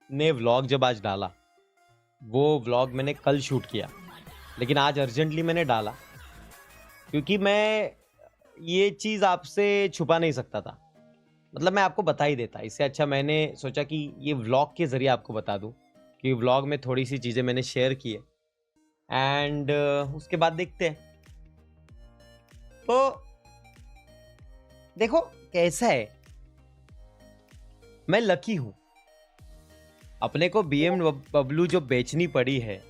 ने व्लॉग जब आज डाला, वो व्लॉग मैंने कल शूट किया, लेकिन आज अर्जेंटली मैंने डाला क्योंकि मैं ये चीज़ आपसे छुपा नहीं सकता था। मतलब मैं आपको बता ही देता। इससे अच्छा मैंने सोचा कि ये व्लॉग के ज़रिए आपको बता दूँ कि व्लॉग में थोड़ी-सी चीज़ें मैंने शेयर की है एंड उसके बाद देखते हैं। तो देखो कैसा है, मैं लकी हूँ। अपने को बीएमडब्ल्यू जो बेचनी पड़ी है,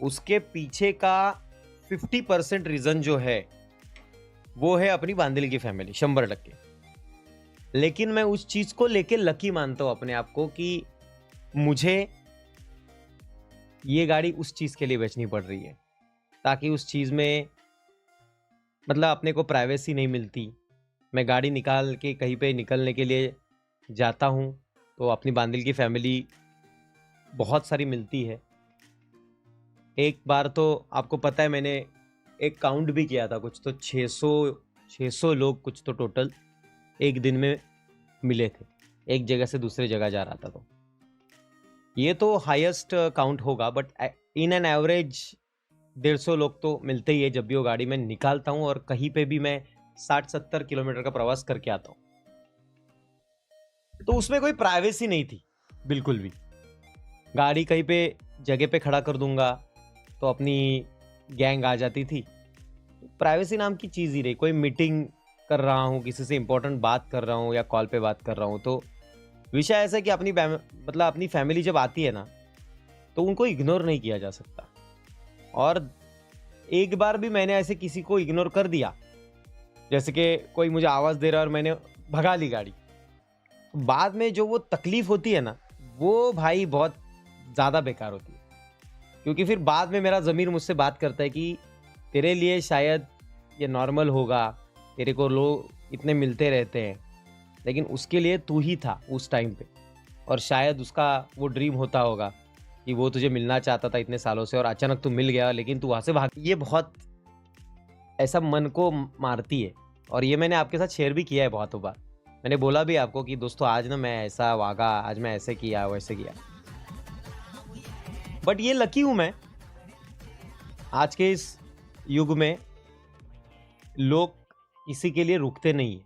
उसके पीछे का 50% रीज़न जो है, वो है अपनी बांदिल की फैमिली 100%। लेकिन मैं उस चीज़ को लेके लकी मानता हूँ अपने आप को कि मुझे ये गाड़ी उस चीज़ के लिए बेचनी पड़ रही है, ताकि उस चीज़ में मतलब अपने को प्राइवेसी नहीं मिलती। मैं गाड़ी निकाल के कहीं पे निकलने के लिए जाता हूँ, तो अपनी बांदिल की फैमिली बहुत सारी मिलती है। एक बार तो आपको पता है मैंने एक काउंट भी किया था, कुछ तो 600 लोग कुछ तो टोटल एक दिन में मिले थे। एक जगह से दूसरे जगह जा रहा था तो। ये तो हाईएस्ट काउंट होगा बट इन एन एवरेज 150 लोग तो मिलते ही है जब भी वो गाड़ी में निकालता हूँ और कहीं पे भी मैं 60-70 किलोमीटर का प्रवास करके आता हूँ। तो उसमें कोई प्राइवेसी नहीं थी, बिल्कुल भी। गाड़ी कहीं पे जगह पे खड़ा कर दूंगा तो अपनी गैंग आ जाती थी। प्राइवेसी नाम की चीज़ ही रही। कोई मीटिंग कर रहा हूँ, किसी से इंपॉर्टेंट बात कर रहा हूँ या कॉल पे बात कर रहा हूँ, तो विषय ऐसा है कि मतलब अपनी फैमिली जब आती है ना, तो उनको इग्नोर नहीं किया जा सकता। और एक बार भी मैंने ऐसे किसी को इग्नोर कर दिया, जैसे कि कोई मुझे आवाज़ दे रहा है और मैंने भगा ली गाड़ी, बाद में जो वो तकलीफ होती है ना, वो भाई बहुत ज़्यादा बेकार होती है। क्योंकि फिर बाद में मेरा ज़मीर मुझसे बात करता है कि तेरे लिए शायद ये नॉर्मल होगा, तेरे को लोग इतने मिलते रहते हैं, लेकिन उसके लिए तू ही था उस टाइम पे। और शायद उसका वो ड्रीम होता होगा कि वो तुझे मिलना चाहता था इतने सालों से और अचानक तू मिल गया, लेकिन तू वहाँ से भाग। ये बहुत ऐसा मन को मारती है और ये मैंने आपके साथ शेयर भी किया है बहुतों बार। मैंने बोला भी आपको कि दोस्तों आज ना मैं ऐसा वागा, आज मैं ऐसे किया, वैसे किया। बट ये लकी हूँ मैं, आज के इस युग में लोग किसी के लिए रुकते नहीं है।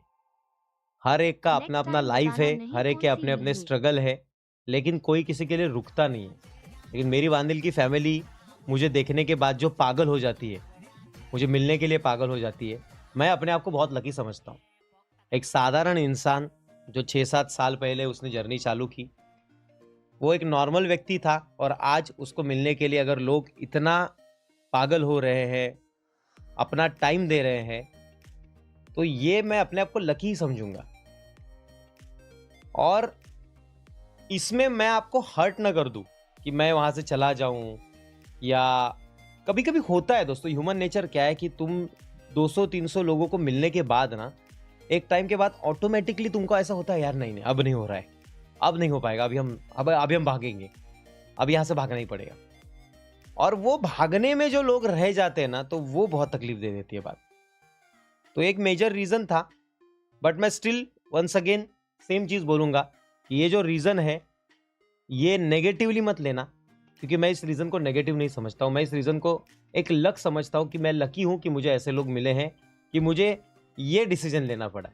हर एक का अपना नेक्स्ट अपना टाइम लाइफ है, बताना नहीं हर एक के भूलती अपने अपने रही। स्ट्रगल है, लेकिन कोई किसी के लिए रुकता नहीं है। लेकिन मेरी बांदिल की फैमिली मुझे देखने के बाद जो पागल हो जाती है, मुझे मिलने के लिए पागल हो जाती है, मैं अपने आप को बहुत लकी समझता हूँ। एक साधारण इंसान जो 6-7 साल पहले उसने जर्नी चालू की, वो एक नॉर्मल व्यक्ति था और आज उसको मिलने के लिए अगर लोग इतना पागल हो रहे हैं, अपना टाइम दे रहे हैं, तो ये मैं अपने आप को लकी ही समझूँगा। और इसमें मैं आपको हर्ट ना कर दूँ कि मैं वहाँ से चला जाऊँ, या कभी-कभी होता है दोस्तों, ह्यूमन नेचर क्या है कि तुम 200-300 लोगों को मिलने के बाद ना, एक टाइम के बाद ऑटोमैटिकली तुमको ऐसा होता है यार नहीं, नहीं अब नहीं हो रहा है, अब नहीं हो पाएगा, अभी हम भागेंगे, अब यहाँ से भागना ही पड़ेगा। और वो भागने में जो लोग रह जाते हैं ना, तो वो बहुत तकलीफ दे देती है बात। तो एक मेजर रीज़न था, बट मैं स्टिल वंस अगेन सेम चीज़ बोलूँगा कि ये जो रीज़न है, ये नेगेटिवली मत लेना, क्योंकि मैं इस रीज़न को नेगेटिव नहीं समझता हूँ। मैं इस रीज़न को एक लक समझता हूँ कि मैं लकी हूँ कि मुझे ऐसे लोग मिले हैं कि मुझे ये डिसीज़न लेना पड़ा।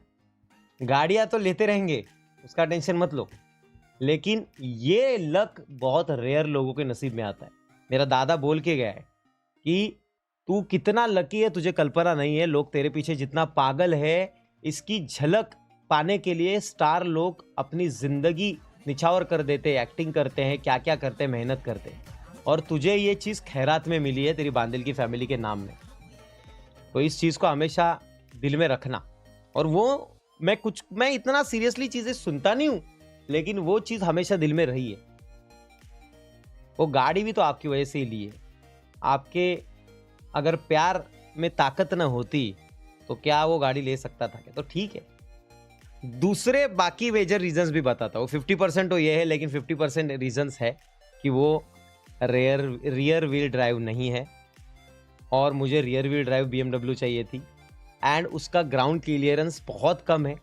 गाड़ियाँ तो लेते रहेंगे, उसका टेंशन मत लो, लेकिन ये लक बहुत रेयर लोगों के नसीब में आता है। मेरा दादा बोल के गया है कि तू कितना लकी है तुझे कल्पना नहीं है, लोग तेरे पीछे जितना पागल है, इसकी झलक पाने के लिए स्टार लोग अपनी ज़िंदगी निछावर कर देते हैं, एक्टिंग करते हैं, क्या-क्या करते हैं, मेहनत करते हैं। और तुझे ये चीज़ खैरात में मिली है तेरी बांदिल की फैमिली के नाम में। तो इस चीज़ को हमेशा दिल में रखना। और वो मैं इतना सीरियसली चीज़ें सुनता नहीं हूँ, लेकिन वो चीज़ हमेशा दिल में रही है। वो गाड़ी भी तो आपकी वजह से ही ली है। आपके अगर प्यार में ताकत ना होती, तो क्या वो गाड़ी ले सकता था क्या? तो ठीक है। दूसरे बाकी मेजर रीज़न्स भी बताता हूँ। 50% तो ये है, लेकिन 50% रीज़न्स है कि वो रियर व्हील ड्राइव नहीं है और मुझे रियर व्हील ड्राइव बीएमडब्ल्यू चाहिए थी एंड उसका ग्राउंड क्लियरेंस बहुत कम है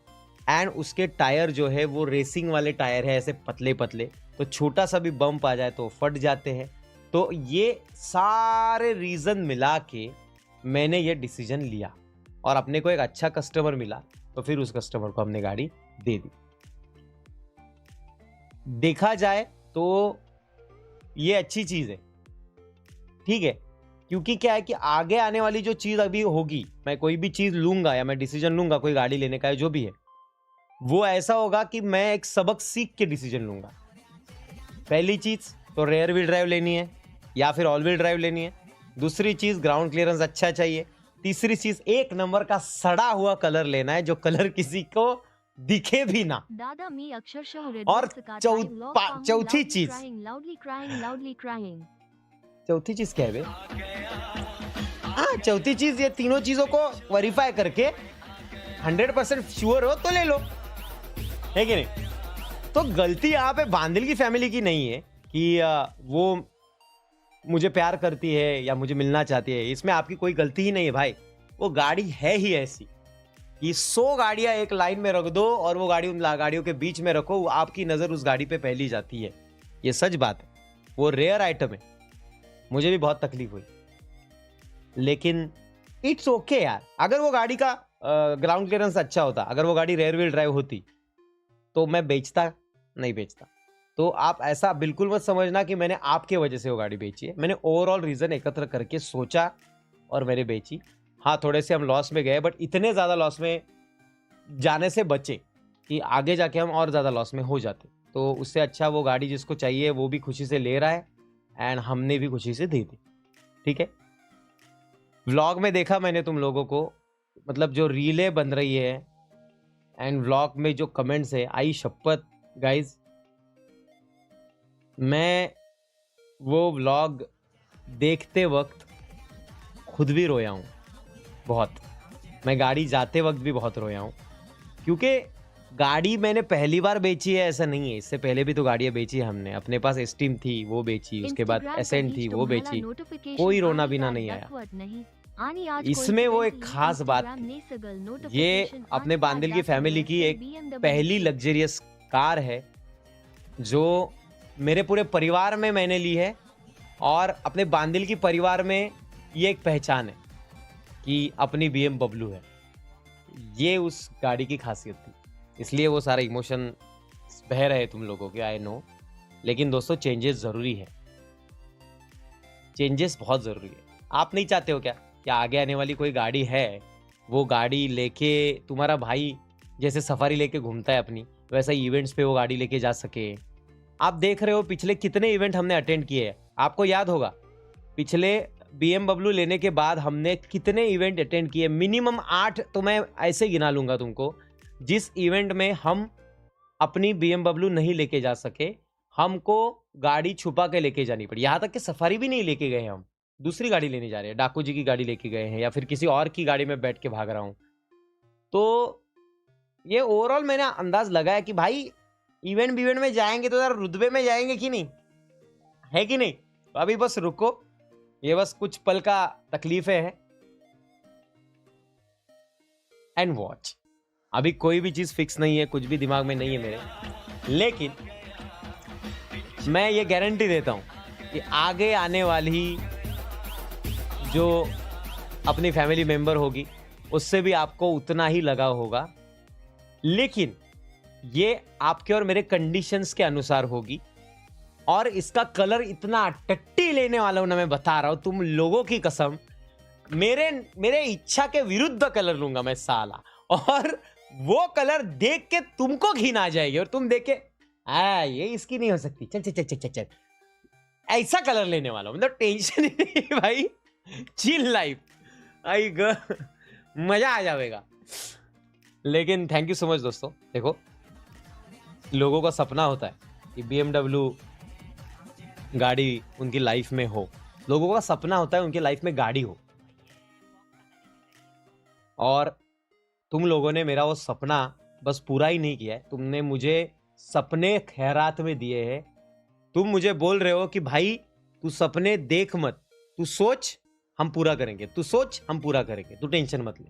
एंड उसके टायर जो है वो रेसिंग वाले टायर है, ऐसे पतले पतले, तो छोटा सा भी बम्प आ जाए तो फट जाते हैं। तो ये सारे रीजन मिला के मैंने ये डिसीजन लिया और अपने को एक अच्छा कस्टमर मिला, तो फिर उस कस्टमर को हमने गाड़ी दे दी। देखा जाए तो ये अच्छी चीज है, ठीक है, क्योंकि क्या है कि आगे आने वाली जो चीज अभी होगी, मैं कोई भी चीज लूंगा या मैं डिसीजन लूंगा कोई गाड़ी लेने का है जो भी है, वो ऐसा होगा कि मैं एक सबक सीख के डिसीजन लूंगा। पहली चीज तो रेयर व्हील ड्राइव लेनी है या फिर ऑल व्हील ड्राइव लेनी है। दूसरी चीज ग्राउंड क्लियरेंस अच्छा चाहिए। तीसरी चीज एक नंबर का सड़ा हुआ कलर लेना है, जो कलर किसी को दिखे भी ना। दादा मी अक्षरशः और चौथी चीज चौथी चीज क्या है बे? हाँ, चौथी चीज ये तीनों चीजों को वेरीफाई करके 100% श्योर हो तो ले लो, है कि नहीं? तो गलती यहाँ पे बांदिल की फैमिली की नहीं है कि वो मुझे प्यार करती है या मुझे मिलना चाहती है, इसमें आपकी कोई गलती ही नहीं है भाई। वो गाड़ी है ही ऐसी कि 100 गाड़ियां एक लाइन में रख दो और वो गाड़ी उन गाड़ियों के बीच में रखो, आपकी नजर उस गाड़ी पे पहली जाती है। ये सच बात है, वो रेयर आइटम है। मुझे भी बहुत तकलीफ हुई, लेकिन इट्स ओके यार। अगर वो गाड़ी का ग्राउंड क्लियरेंस अच्छा होता, अगर वो गाड़ी रेयर व्हील ड्राइव होती, तो मैं बेचता नहीं बेचता। तो आप ऐसा बिल्कुल मत समझना कि मैंने आपके वजह से वो गाड़ी बेची है। मैंने ओवरऑल रीजन एकत्र करके सोचा और मैंने बेची। हाँ, थोड़े से हम लॉस में गए, बट इतने ज़्यादा लॉस में जाने से बचे कि आगे जाके हम और ज़्यादा लॉस में हो जाते। तो उससे अच्छा वो गाड़ी जिसको चाहिए वो भी खुशी से ले रहा है एंड हमने भी खुशी से दे दी, ठीक है। व्लॉग में देखा मैंने तुम लोगों को, मतलब जो रीलें बन रही है एंड व्लॉग में जो कमेंट्स है, आई शपथ गाइज, मैं वो व्लॉग देखते वक्त खुद भी रोया हूँ बहुत। मैं गाड़ी जाते वक्त भी बहुत रोया हूँ, क्योंकि गाड़ी मैंने पहली बार बेची है ऐसा नहीं है। इससे पहले भी तो गाड़ियाँ बेची हमने। अपने पास एस्टीम थी वो बेची, उसके बाद एसेंट थी वो बेची, कोई रोना बिना नहीं आया। इसमें वो एक खास बात थी, ये अपने बांदिल की फैमिली की एक पहली लग्जरियस कार है जो मेरे पूरे परिवार में मैंने ली है, और अपने बांदिल की परिवार में ये एक पहचान है कि अपनी BMW है। ये उस गाड़ी की खासियत थी, इसलिए वो सारा इमोशन बह रहे तुम लोगों के, आई नो। लेकिन दोस्तों चेंजेस ज़रूरी है, चेंजेस बहुत ज़रूरी है। आप नहीं चाहते हो क्या कि आगे आने वाली कोई गाड़ी है, वो गाड़ी लेके तुम्हारा भाई जैसे सफारी लेके घूमता है अपनी, वैसा इवेंट्स पे वो गाड़ी लेके जा सके। आप देख रहे हो पिछले कितने इवेंट हमने अटेंड किए हैं, आपको याद होगा पिछले BMW लेने के बाद हमने कितने इवेंट अटेंड किए, मिनिमम 8 तो मैं ऐसे गिना लूंगा तुमको, जिस इवेंट में हम अपनी BMW नहीं लेके जा सके, हमको गाड़ी छुपा के लेके जानी पड़ी। यहाँ तक कि सफारी भी नहीं लेके गए, हम दूसरी गाड़ी लेने जा रहे हैं, डाकू जी की गाड़ी लेके गए हैं या फिर किसी और की गाड़ी में बैठ के भाग रहा हूँ। तो ये ओवरऑल मैंने अंदाज लगाया कि भाई इवेंट में जाएंगे तो यार रुतबे में जाएंगे कि नहीं, है कि नहीं। तो अभी बस रुको, ये बस कुछ पल का तकलीफें हैं एंड वॉच। अभी कोई भी चीज फिक्स नहीं है, कुछ भी दिमाग में नहीं है मेरे, लेकिन मैं ये गारंटी देता हूं कि आगे आने वाली जो अपनी फैमिली मेंबर होगी उससे भी आपको उतना ही लगाव होगा, लेकिन ये आपके और मेरे कंडीशंस के अनुसार होगी। और इसका कलर इतना टट्टी लेने वाला हूं ना, मैं बता रहा हूं तुम लोगों की कसम, मेरे इच्छा के विरुद्ध कलर लूंगा मैं साला, और वो कलर देख के तुमको घिन आ जाएगी और तुम देख के ये इसकी नहीं हो सकती, चल चल चल चल चल, ऐसा कलर लेने वाला हूं। मतलब टेंशन ही नहीं भाई, चिल लाइफ, आई ग मजा आ जाएगा। लेकिन थैंक यू सो मच दोस्तों। देखो, लोगों का सपना होता है कि BMW गाड़ी उनकी लाइफ में हो, लोगों का सपना होता है उनकी लाइफ में गाड़ी हो, और तुम लोगों ने मेरा वो सपना बस पूरा ही नहीं किया है, तुमने मुझे सपने खैरात में दिए हैं। तुम मुझे बोल रहे हो कि भाई तू सपने देख मत, तू सोच हम पूरा करेंगे, तू सोच हम पूरा करेंगे, तू टेंशन मत ले।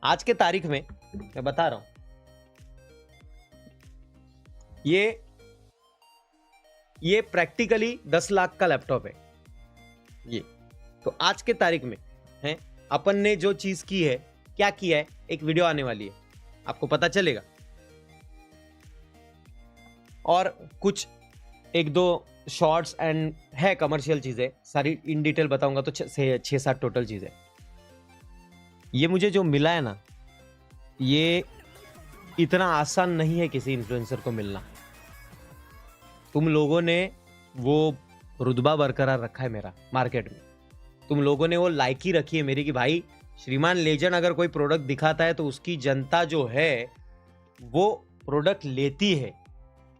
आज के तारीख में मैं बता रहा हूं, ये प्रैक्टिकली 10 लाख का लैपटॉप है ये। तो आज के तारीख में है अपन ने जो चीज की है, क्या किया है, एक वीडियो आने वाली है, आपको पता चलेगा। और कुछ एक दो शॉर्ट्स एंड है कमर्शियल चीजें, सारी इन डिटेल बताऊंगा तो 6-7 टोटल चीजें। ये मुझे जो मिला है ना, ये इतना आसान नहीं है किसी इन्फ्लुएंसर को मिलना। तुम लोगों ने वो रुतबा बरकरार रखा है मेरा मार्केट में, तुम लोगों ने वो लायकी रखी है मेरी कि भाई श्रीमान लेजेंड अगर कोई प्रोडक्ट दिखाता है तो उसकी जनता जो है वो प्रोडक्ट लेती है।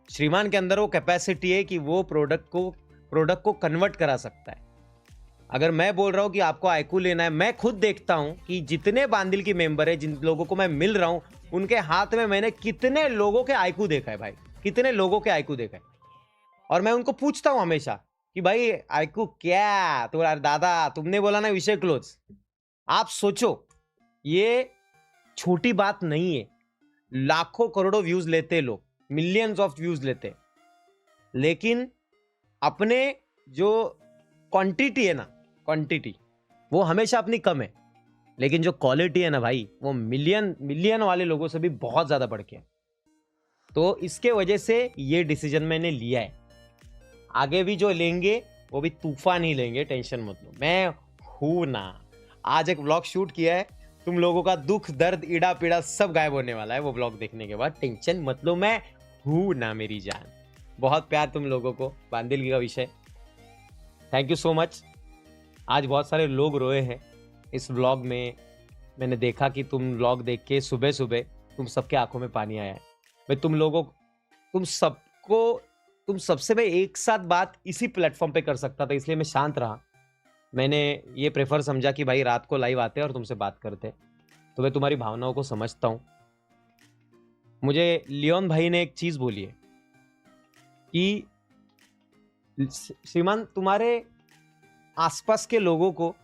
श्रीमान के अंदर वो कैपेसिटी है कि वो प्रोडक्ट को कन्वर्ट करा सकता है। अगर मैं बोल रहा हूं कि आपको आईक्यू लेना है, मैं खुद देखता हूं कि जितने बांदिल के मेंबर है, जिन लोगों को मैं मिल रहा हूं, उनके हाथ में मैंने कितने लोगों के आईक्यू देखा है भाई, कितने लोगों के आईक्यू देखा है। और मैं उनको पूछता हूं हमेशा कि भाई आईक्यू क्या, तो यार दादा तुमने बोला ना विषय क्लोज। आप सोचो, ये छोटी बात नहीं है। लाखों करोड़ों व्यूज लेते लोग, मिलियंस ऑफ व्यूज लेते, लेकिन अपने जो क्वांटिटी है ना, क्वांटिटी वो हमेशा अपनी कम है, लेकिन जो क्वालिटी है ना भाई, वो मिलियन वाले लोगों से भी बहुत ज्यादा बढ़ के है। तो इसके वजह से ये डिसीजन मैंने लिया है। आगे भी जो लेंगे वो भी तूफान ही लेंगे, टेंशन मत लो, मैं हूं ना। आज एक व्लॉग शूट किया है, तुम लोगों का दुख दर्द इड़ा पीड़ा सब गायब होने वाला है वो व्लॉग देखने के बाद, टेंशन मत लो, मैं हूं ना मेरी जान। बहुत प्यार तुम लोगों को, बांदिल का विषय, थैंक यू सो मच। आज बहुत सारे लोग रोए हैं इस व्लॉग में। मैंने देखा कि तुम व्लॉग देख के सुबह सुबह तुम सबके आंखों में पानी आया है। मैं तुम सबसे मैं एक साथ बात इसी प्लेटफॉर्म पे कर सकता था, इसलिए मैं शांत रहा। मैंने ये प्रेफर समझा कि भाई रात को लाइव आते और तुमसे बात करते, तो मैं तुम्हारी भावनाओं को समझता हूँ। मुझे लियोन भाई ने एक चीज बोली है कि श्रीमान तुम्हारे आसपास के लोगों को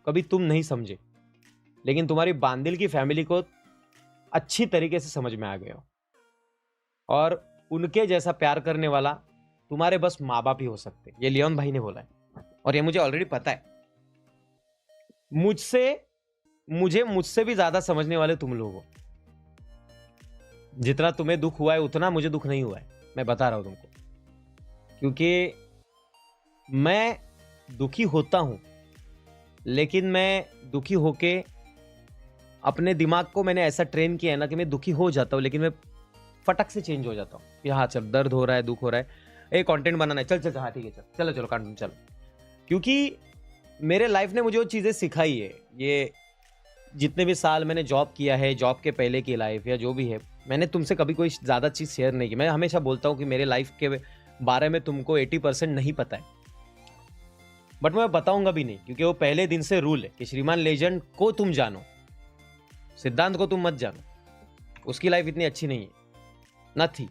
कभी तुम नहीं समझे, लेकिन तुम्हारी बांदिल की फैमिली को अच्छी तरीके से समझ में आ गए हो, और उनके जैसा प्यार करने वाला तुम्हारे बस माँ बाप ही हो सकते। ये लियोन भाई ने बोला है और ये मुझे ऑलरेडी पता है। मुझसे भी ज्यादा समझने वाले तुम लोग हो। जितना तुम्हें दुख हुआ है उतना मुझे दुख नहीं हुआ है, मैं बता रहा हूं तुमको, क्योंकि मैं दुखी होता हूं, लेकिन मैं दुखी होके अपने दिमाग को मैंने ऐसा ट्रेन किया है ना कि मैं दुखी हो जाता हूं, लेकिन मैं फटक से चेंज हो जाता हूं कि हाँ चल, दर्द हो रहा है, दुख हो रहा है, एक कंटेंट बनाना है, चल चल हाँ ठीक है, चल चलो कंटेंट चलो। क्योंकि मेरे लाइफ ने मुझे वो चीज़ें सिखाई है। ये जितने भी साल मैंने जॉब किया है, जॉब के पहले की लाइफ या जो भी है, मैंने तुमसे कभी कोई ज़्यादा चीज़ शेयर नहीं की। मैं हमेशा बोलता हूँ कि मेरे लाइफ के बारे में तुमको 80% नहीं पता है, बट मैं बताऊंगा भी नहीं, क्योंकि वो पहले दिन से रूल है कि श्रीमान लेजेंड को तुम जानो, सिद्धांत को तुम मत जानो, उसकी लाइफ इतनी अच्छी नहीं है, न थी,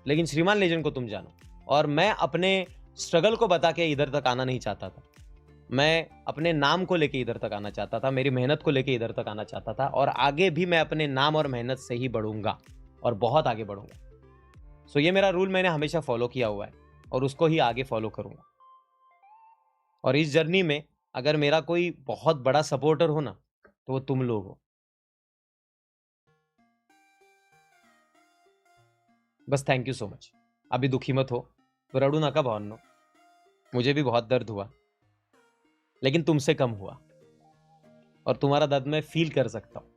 लेकिन श्रीमान लेजेंड को तुम जानो। और मैं अपने स्ट्रगल को बता के इधर तक आना नहीं चाहता था, मैं अपने नाम को लेके इधर तक आना चाहता था, मेरी मेहनत को लेके इधर तक आना चाहता था, और आगे भी मैं अपने नाम और मेहनत से ही बढ़ूंगा और बहुत आगे बढ़ूंगा। सो ये मेरा रूल मैंने हमेशा फॉलो किया हुआ है और उसको ही आगे फॉलो करूंगा। और इस जर्नी में अगर मेरा कोई बहुत बड़ा सपोर्टर हो ना, तो वो तुम लोग हो। बस थैंक यू सो मच। अभी दुखी मत हो, रडू नका भावनो, मुझे भी बहुत दर्द हुआ, लेकिन तुमसे कम हुआ, और तुम्हारा दर्द मैं फील कर सकता हूँ।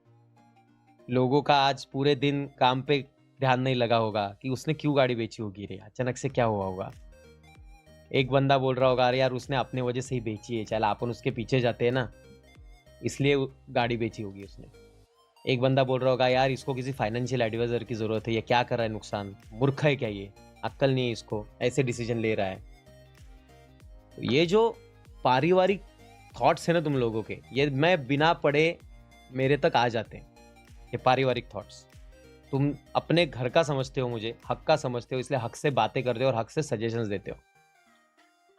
लोगों का आज पूरे दिन काम पे ध्यान नहीं लगा होगा कि उसने क्यों गाड़ी बेची होगी, रे अचानक से क्या हुआ होगा। एक बंदा बोल रहा होगा अरे यार उसने अपने वजह से ही बेची है, चल अपन उसके पीछे जाते हैं ना, इसलिए गाड़ी बेची होगी उसने। एक बंदा बोल रहा होगा यार इसको किसी फाइनेंशियल एडवाइजर की जरूरत है, ये क्या कर रहा है, नुकसान, मूर्ख है क्या, ये अक्ल नहीं है इसको, ऐसे डिसीजन ले रहा है। तो ये जो पारिवारिक थॉट्स है ना तुम लोगों के, ये मैं बिना पढ़े मेरे तक आ जाते हैं, ये पारिवारिक थॉट्स। तुम अपने घर का समझते हो, मुझे हक का समझते हो, इसलिए हक से बातें करते हो और हक से सजेशंस देते हो।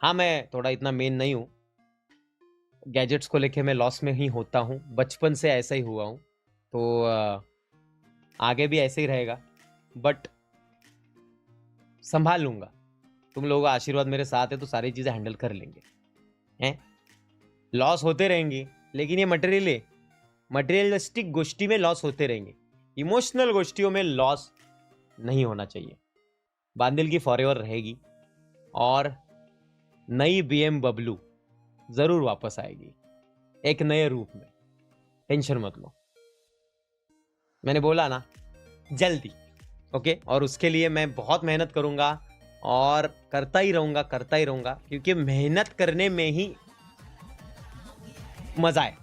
हाँ मैं थोड़ा इतना मेन नहीं हूँ, गैजेट्स को लेके मैं लॉस में ही होता हूँ, बचपन से ऐसा ही हुआ हूँ, तो आगे भी ऐसे ही रहेगा। बट संभाल लूंगा। तुम लोगों का आशीर्वाद मेरे साथ है तो सारी चीजें हैंडल कर लेंगे। हैं? लॉस होते रहेंगे, लेकिन ये मटेरियलिस्टिक गोष्ठी में लॉस होते रहेंगे। इमोशनल गोष्ठियों में लॉस नहीं होना चाहिए। बांदिल की फॉरएवर रहेगी और नई BMW जरूर वापस आएगी एक नए रूप में। टेंशन मत लो, मैंने बोला ना, जल्दी। ओके, और उसके लिए मैं बहुत मेहनत करूंगा और करता ही रहूंगा, क्योंकि मेहनत करने में ही मजा है।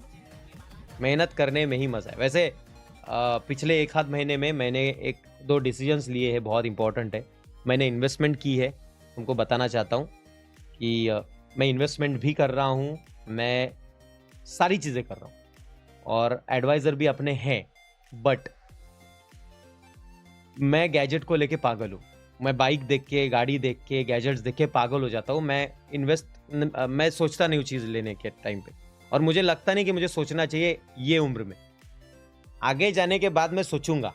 मेहनत करने में ही मजा है। वैसे पिछले एक आध महीने में मैंने 1-2 डिसीजंस लिए हैं, बहुत इंपॉर्टेंट है। मैंने इन्वेस्टमेंट की है, तुमको बताना चाहता हूँ कि मैं इन्वेस्टमेंट भी कर रहा हूँ, मैं सारी चीज़ें कर रहा हूँ और एडवाइज़र भी अपने हैं। बट मैं गैजेट को लेके पागल हूँ। मैं बाइक देख के, गाड़ी देख के, गैजेट्स देख के पागल हो जाता हूँ। मैं सोचता नहीं हूँ चीज़ लेने के टाइम पे, और मुझे लगता नहीं कि मुझे सोचना चाहिए ये उम्र में। आगे जाने के बाद मैं सोचूंगा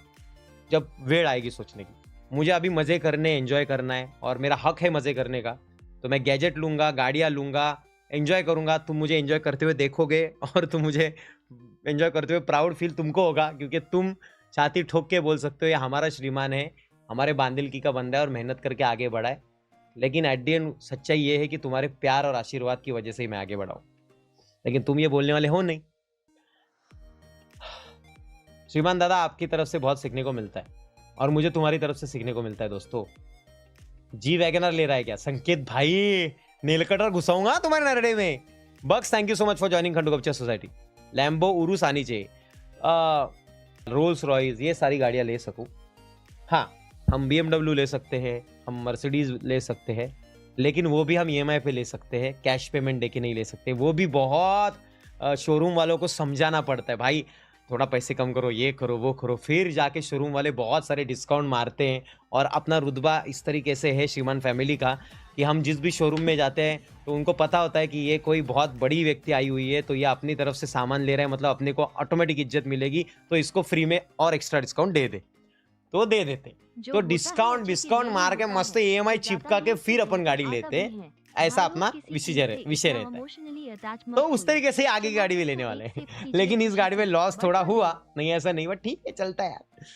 जब वेळ आएगी सोचने की। मुझे अभी मज़े करने, एंजॉय करना है और मेरा हक है मज़े करने का। तो मैं गैजेट लूँगा, गाड़ियाँ लूँगा, एंजॉय करूँगा। तुम मुझे एंजॉय करते हुए देखोगे और तुम मुझे एंजॉय करते हुए प्राउड फील तुमको होगा, क्योंकि तुम छाती ठोक के बोल सकते हो ये हमारा श्रीमान है, हमारे बांदिल की का बंदा है और मेहनत करके आगे बढ़ा है। लेकिन एट द एंड सच्चाई ये है कि तुम्हारे प्यार और आशीर्वाद की वजह से ही मैं आगे बढ़ा हूँ। लेकिन तुम ये बोलने वाले हो नहीं। श्रीमान दादा, आपकी तरफ से बहुत सीखने को मिलता है और मुझे तुम्हारी तरफ से सीखने को मिलता है। दोस्तों, जी वैगनर ले रहा है क्या संकेत भाई? नेल कटर घुसाऊंगा तुम्हारे नरड़े में। Bucks, thank you so much for joining Khandu Kapcha society. Lambo Urus आनी चाहिए, रोल्स रॉयस, ये सारी गाड़ियां ले सकूं। हाँ, हम BMW ले सकते हैं, हम मर्सिडीज ले सकते हैं, लेकिन वो भी हम EMI पे ले सकते हैं, कैश पेमेंट देके नहीं ले सकते। वो भी बहुत शोरूम वालों को समझाना पड़ता है, भाई थोड़ा पैसे कम करो, ये करो, वो करो। फिर जाके शोरूम वाले बहुत सारे डिस्काउंट मारते हैं। और अपना रुतबा इस तरीके से है श्रीमान फैमिली का कि हम जिस भी शोरूम में जाते हैं तो उनको पता होता है कि ये कोई बहुत बड़ी व्यक्ति आई हुई है, तो ये अपनी तरफ से सामान ले रहा है, मतलब अपने को ऑटोमेटिक इज्जत मिलेगी, तो इसको फ्री में और एक्स्ट्रा डिस्काउंट दे दे, तो दे देते। तो डिस्काउंट मार के मस्त EMI चिपका के फिर अपन गाड़ी लेते हैं। ऐसा अपना विषय रहता है। तो उस तरीके से आगे की गाड़ी भी लेने वाले हैं। लेकिन इस गाड़ी में लॉस थोड़ा हुआ, नहीं ऐसा नहीं, बट ठीक है, चलता है यार।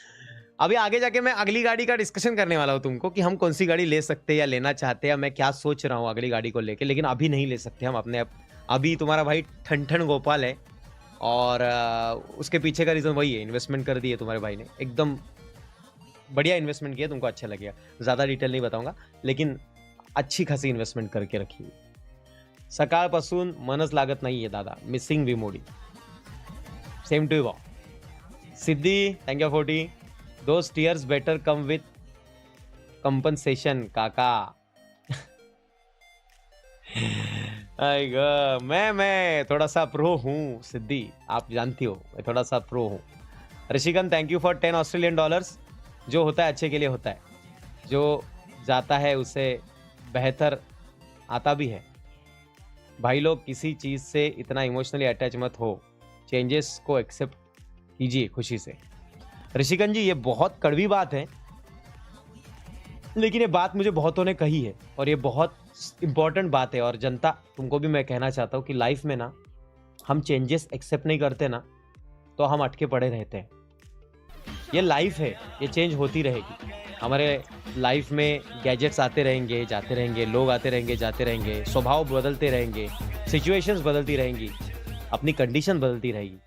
अभी आगे जाके मैं अगली गाड़ी का डिस्कशन करने वाला हूँ तुमको, कि हम कौन सी गाड़ी ले सकते हैं या लेना चाहते हैं, मैं क्या सोच रहा हूँ अगली गाड़ी को लेके। लेकिन अभी नहीं ले सकते हम अपने। अभी तुम्हारा भाई ठन गोपाल है और उसके पीछे का रीजन वही है, इन्वेस्टमेंट कर दी है तुम्हारे भाई ने, एकदम बढ़िया इन्वेस्टमेंट किया, तुमको अच्छा लगेगा। ज़्यादा डिटेल नहीं बताऊंगा, लेकिन अच्छी खासी इन्वेस्टमेंट करके रखी हुई। सकाळपासून मनच लागत नाहीये दादा, मिसिंग विमोडी। सेम टू यू भाऊ। Siddhi, thank you 40। Those tears better come with compensation काका। मैं थोड़ा सा प्रो हूँ सिद्धि, आप जानती हो, मैं थोड़ा सा प्रो हूँ। Rishikan, thank you for 10 Australian dollars. जो होता है अच्छे के लिए होता है, जो जाता है उसे बेहतर आता भी है। भाई लोग, किसी चीज़ से इतना इमोशनली अटैच मत हो, चेंजेस को एक्सेप्ट कीजिए खुशी से। ऋषिकन जी, ये बहुत कड़वी बात है, लेकिन ये बात मुझे बहुतों ने कही है और ये बहुत इंपॉर्टेंट बात है। और जनता, तुमको भी मैं कहना चाहता हूँ कि लाइफ में ना, हम चेंजेस एक्सेप्ट नहीं करते ना, तो हम अटके पड़े रहते हैं। ये लाइफ है, ये चेंज होती रहेगी। हमारे लाइफ में गैजेट्स आते रहेंगे, जाते रहेंगे, लोग आते रहेंगे, जाते रहेंगे, स्वभाव बदलते रहेंगे, सिचुएशंस बदलती रहेंगी, अपनी कंडीशन बदलती रहेगी।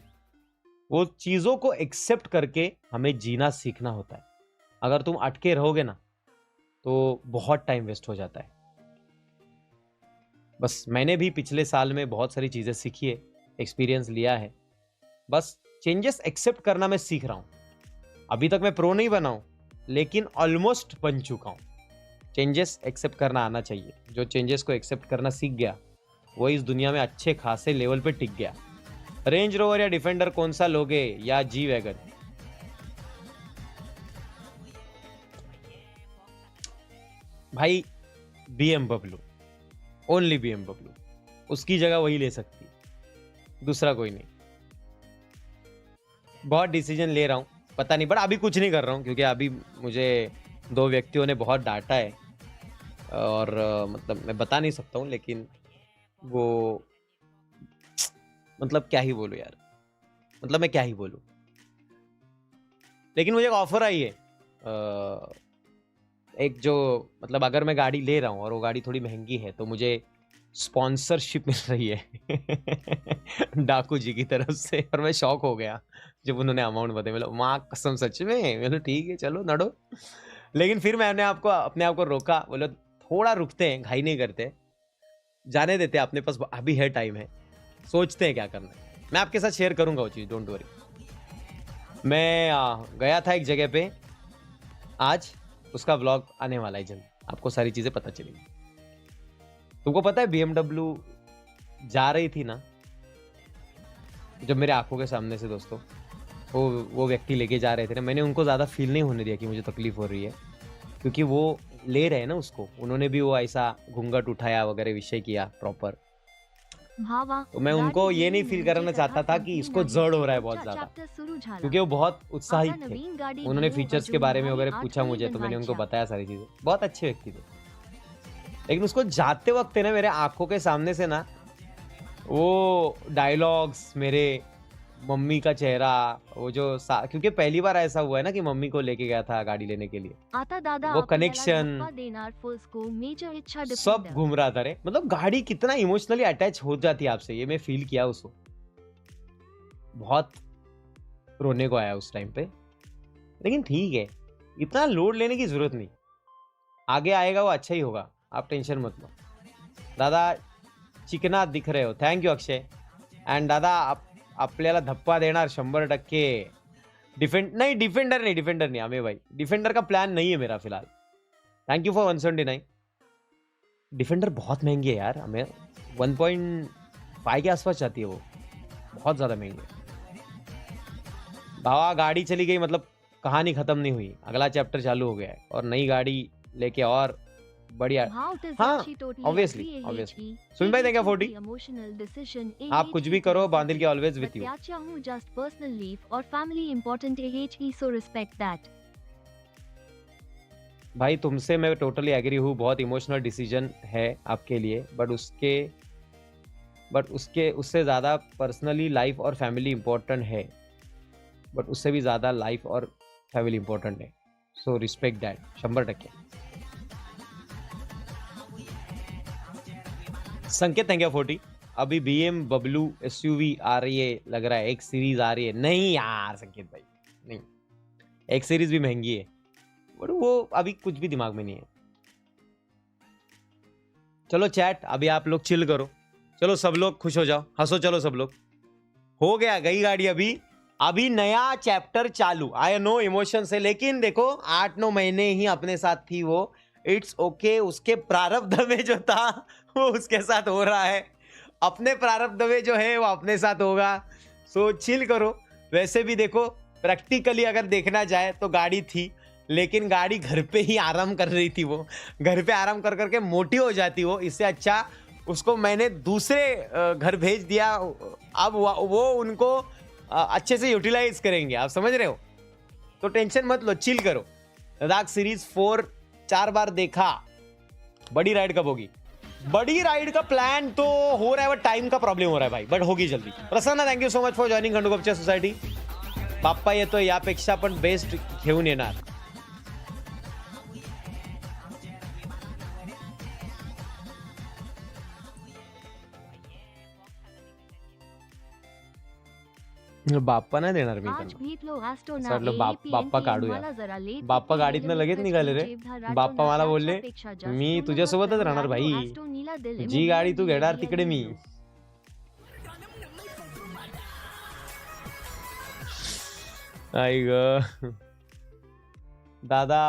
वो चीज़ों को एक्सेप्ट करके हमें जीना सीखना होता है। अगर तुम अटके रहोगे ना, तो बहुत टाइम वेस्ट हो जाता है। बस मैंने भी पिछले साल में बहुत सारी चीज़ें सीखी है, एक्सपीरियंस लिया है। बस चेंजेस एक्सेप्ट करना मैं सीख रहा हूँ। अभी तक मैं प्रो नहीं बना हूं, लेकिन ऑलमोस्ट बन चुका हूं। चेंजेस एक्सेप्ट करना आना चाहिए। जो चेंजेस को एक्सेप्ट करना सीख गया, वो इस दुनिया में अच्छे खासे लेवल पे टिक गया। रेंज रोवर या डिफेंडर कौन सा लोगे, या जी वैगन? भाई BMW, ओनली BMW। उसकी जगह वही ले सकती, दूसरा कोई नहीं। बहुत डिसीजन ले रहा हूं, पता नहीं, बट अभी कुछ नहीं कर रहा हूँ, क्योंकि अभी मुझे 2 व्यक्तियों ने बहुत डांटा है और मतलब मैं बता नहीं सकता हूँ, लेकिन वो मतलब क्या ही बोलूँ यार, मतलब मैं क्या ही बोलूँ। लेकिन मुझे एक ऑफर आई है, एक जो मतलब अगर मैं गाड़ी ले रहा हूँ और वो गाड़ी थोड़ी महंगी है तो मुझे स्पॉन्सरशिप मिल रही है डाकू जी की तरफ से। और मैं शॉक हो गया जब उन्होंने अमाउंट बताया। मतलब माँ कसम, सच में। मतलब ठीक है चलो नड़ो। लेकिन फिर मैंने अपने आप को रोका, बोलो थोड़ा रुकते हैं, घाई नहीं करते, जाने देते हैं, अपने पास अभी है, टाइम है, सोचते हैं क्या करना है। मैं आपके साथ शेयर करूंगा वो चीज़, डोंट वरी। मैं गया था एक जगह पे आज, उसका व्लॉग आने वाला है जल्द, आपको सारी चीज़ें पता चलेंगी। तुमको पता है BMW जा रही थी ना, जब मेरे आंखों के सामने से दोस्तों वो व्यक्ति लेके जा रहे थे ना, मैंने उनको ज़्यादा फील नहीं होने दिया कि मुझे तकलीफ हो रही है, क्योंकि वो ले रहे हैं ना उसको, उन्होंने भी वो ऐसा घूंघट उठाया वगैरह, विषय किया प्रॉपर। तो मैं उनको ये नहीं फील कराना चाहता था कि इसको जड़ हो रहा है बहुत ज़्यादा, क्योंकि वो बहुत उत्साहित थे। उन्होंने फीचर्स के बारे में वगैरह पूछा मुझे, तो मैंने उनको बताया सारी चीज़ें। बहुत अच्छे व्यक्ति थे, लेकिन उसको जाते वक्त ना मेरे आंखों के सामने से ना वो डायलॉग्स, मेरे मम्मी का चेहरा, वो जो क्योंकि पहली बार ऐसा हुआ है ना कि मम्मी को लेके गया था गाड़ी लेने के लिए, आता दादा वो आपल्याला कनेक्शन धप्पा देणार फुल्सको मेजर इच्छा सब डिफेंडर घूम रहा था रे। मतलब गाड़ी कितना इमोशनली अटैच हो जाती है आपसे, ये मैं फील किया उसको। बहुत रोने को आया उस टाइम पे, लेकिन ठीक है, इतना लोड लेने की जरूरत नहीं, आगे आएगा वो अच्छा ही होगा, आप टेंशन मत लो। दादा चिकना दिख रहे हो, थँक यू अक्षय। अँड दादा आपल्याला धप्पा देणार 100%। डिफेंडर नहीं अमे भाई, डिफेंडर का प्लान नहीं है मेरा फिलहाल। Thank you for 179। डिफेंडर बहुत महंगी है यार, हमें 1.5 के आसपास जाती है वो, बहुत ज़्यादा महंगी है। बाबा गाड़ी चली गई मतलब कहानी खत्म नहीं हुई, अगला चैप्टर चालू हो गया है, और नई गाड़ी लेके और बढ़िया। हाँ ऑब्वियसली सुन भाई, देंगे 40। आप कुछ भी करो, बांदिल की always with you. Just personal leave और फैमिली इंपॉर्टेंट है, सो रिस्पेक्ट दैट। भाई तुमसे मैं टोटली एग्री हूँ, बहुत इमोशनल डिसीजन है आपके लिए, बट उससे ज़्यादा पर्सनली लाइफ और फैमिली इम्पोर्टेंट है, बट उससे भी ज़्यादा लाइफ और फैमिली इम्पोर्टेंट है, सो रिस्पेक्ट दैट 100%। संकेत थैंक यू 40। अभी BMW SUV आ रही है लग रहा है, एक सीरीज आ रही है। नहीं यार संकेत भाई नहीं, एक सीरीज भी महंगी है, बट वो अभी कुछ भी दिमाग में नहीं है। चलो चैट, अभी आप लोग चिल करो, चलो सब लोग खुश हो जाओ, हंसो, चलो सब लोग। हो गया, गई गाड़ी, अभी नया चैप्टर चालू। आई नो इमोशन से, लेकिन देखो 8-9 महीने ही अपने साथ थी वो, इट्स ओके। उसके प्रारब्ध में जो था वो उसके साथ हो रहा है, अपने प्रारब्ध में जो है वो अपने साथ होगा, सो चिल करो। वैसे भी देखो प्रैक्टिकली अगर देखना जाए तो गाड़ी थी, लेकिन गाड़ी घर पे ही आराम कर रही थी, वो घर पे आराम कर करके मोटी हो जाती वो। इससे अच्छा उसको मैंने दूसरे घर भेज दिया, अब वो उनको अच्छे से यूटिलाइज करेंगे, आप समझ रहे हो। तो टेंशन मत लो, चिल करो। लद्दाख सीरीज 4 बार देखा, बड़ी राइड कब होगी? बड़ी राइड का प्लान तो हो रहा है, बट टाइम का प्रॉब्लम हो रहा है भाई, बट होगी जल्दी। Prasanna thank you so much for joining खंडूगपच्या सोसायटी। बाप्पा येतो, यापेक्षा पण बेस्ट घेऊन येणार। बाप्पा नाही देणार मी त्यांना, बाप्पा काढूया। बाप्पा गाडीतनं लगेच निघाले रे, बाप्पा मला बोलले मी तुझ्यासोबतच राहणार भाई, जी गाडी तू घेणार तिकडे मी। आई ग दादा,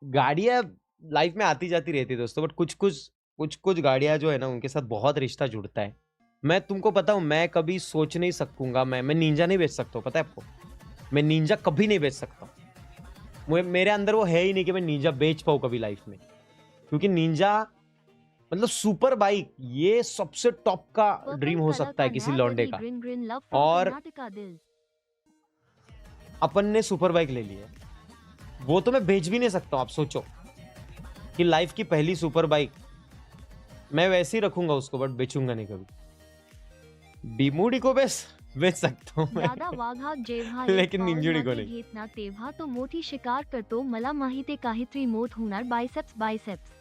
गाड़ियां लाइफ में आती जाती रहती है दोस्तों, बट कुछ गाड़ियां जो है ना, उनके साथ बहुत रिश्ता जुड़ता है। मैं तुमको पता हूँ, मैं कभी सोच नहीं सकूंगा, मैं निंजा नहीं बेच सकता हूँ, पता है आपको। मैं निंजा कभी नहीं बेच सकता, मेरे अंदर वो है ही नहीं कि मैं निंजा बेच पाऊँ कभी लाइफ में, क्योंकि निंजा मतलब सुपर बाइक, ये सबसे टॉप का ड्रीम हो सकता है किसी लौंडे का। और अपन ने सुपर बाइक ले ली है, वो तो मैं बेच भी नहीं सकता हूँ। आप सोचो कि लाइफ की पहली सुपर बाइक मैं वैसे ही रखूंगा उसको, बट बेचूंगा नहीं कभी। बीमूडी को बेच सकता हूँ मैं दादा वाघा जेव्हा लेकिन एक निंजुडी को मागे नहीं। घेतना तेव्हा तो मोठी शिकार करतो, मला माहिती काहीतरी मोठ होणार, बायसेप्स।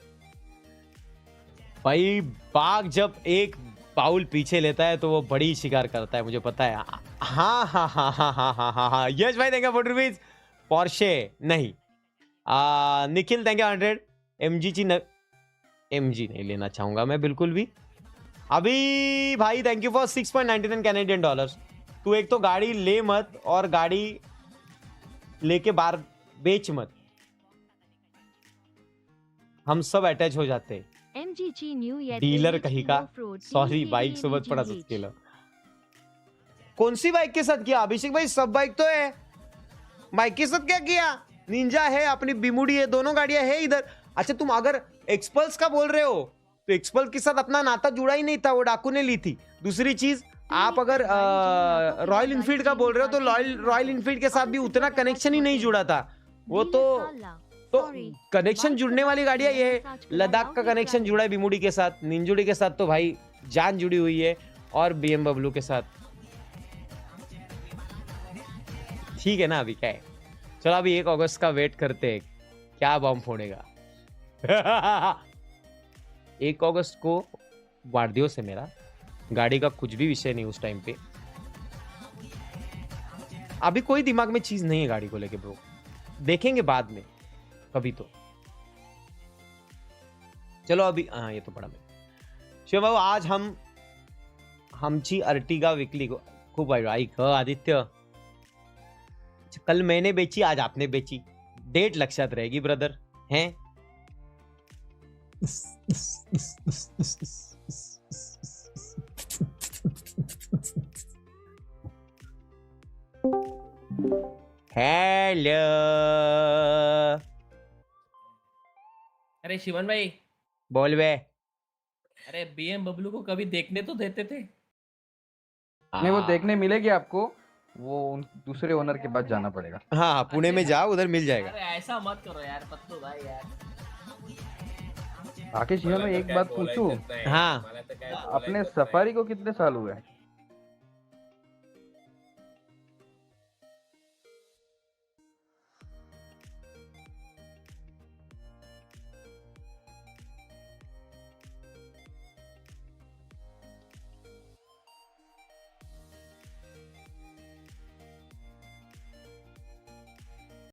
भाई बाघ जब एक पाउल पीछे लेता है तो वो बड़ी शिकार करता है, मुझे पता है। हाँ हाँ हाँ हाँ हाँ हाँ हाँ हाँ। यश भाई देंगे 40 रुपीज। पोर्शे नहीं। निखिल देंगे 100। एमजी नहीं लेना चाहूंगा मैं बिल्कुल भी। अभी भाई thank you for 6.99 Canadian dollars. तू एक तो गाड़ी ले मत और गाड़ी लेके बाहर बेच मत, हम सब अटॅच हो जाते। MG ची न्यू येत डीलर AH कहीं का off-road सॉरी 3 बाइक KD सोबत पण MG असंच केलं। कौन सी बाइक के साथ किया अभिषेक भाई? सब बाइक तो है, बाइक के साथ क्या किया? निंजा है, अपनी बिमुडी है, दोनों गाड़ियां है इधर। अच्छा तुम अगर एक्सपल्स का बोल रहे हो तो एक्सपल्स के साथ अपना नाता जुड़ा ही नहीं था, वो डाकू ने ली थी। दूसरी चीज आप अगर रॉयल इनफील्ड का बोल रहे हो तो रॉयल इनफील्ड के साथ भी उतना कनेक्शन ही नहीं जुड़ा था। वो तो कनेक्शन जुड़ने वाली गाड़ियां ये है। लद्दाख का कनेक्शन जुड़ा है बिमुडी के साथ, निंजुडी के साथ तो भाई जान जुड़ी हुई है, और BMW के साथ। ठीक है ना, अभी क्या है, चलो अभी 1 अगस्त का वेट करते हैं, क्या बम फोड़ेगा। 1 अगस्त को वारदियोस है मेरा, गाड़ी का कुछ भी विषय नहीं उस टाइम पे। अभी कोई दिमाग में चीज नहीं है गाड़ी को लेके ब्रो, देखेंगे बाद में कभी तो। चलो अभी हाँ ये तो पड़ा मैं। शिव बाबू आज हमची अर्टिगा विकली को खूब आई आदित्य। कल मैंने बेची, आज आपने बेची, डेट लक्षात रहेगी ब्रदर हैं। हेलो अरे शिवन भाई, बोल बे। अरे BMW को कभी देखने तो देते थे। नहीं, वो देखने मिलेगी आपको, वो दूसरे ओनर के पास जाना पड़ेगा। हाँ पुणे में जाओ, उधर मिल जाएगा। अरे ऐसा मत करो यार पत्तू भाई यार। आके शिवन भाई एक बात पूछूं, हाँ मला तर काय अपने सफारी को कितने साल हुए?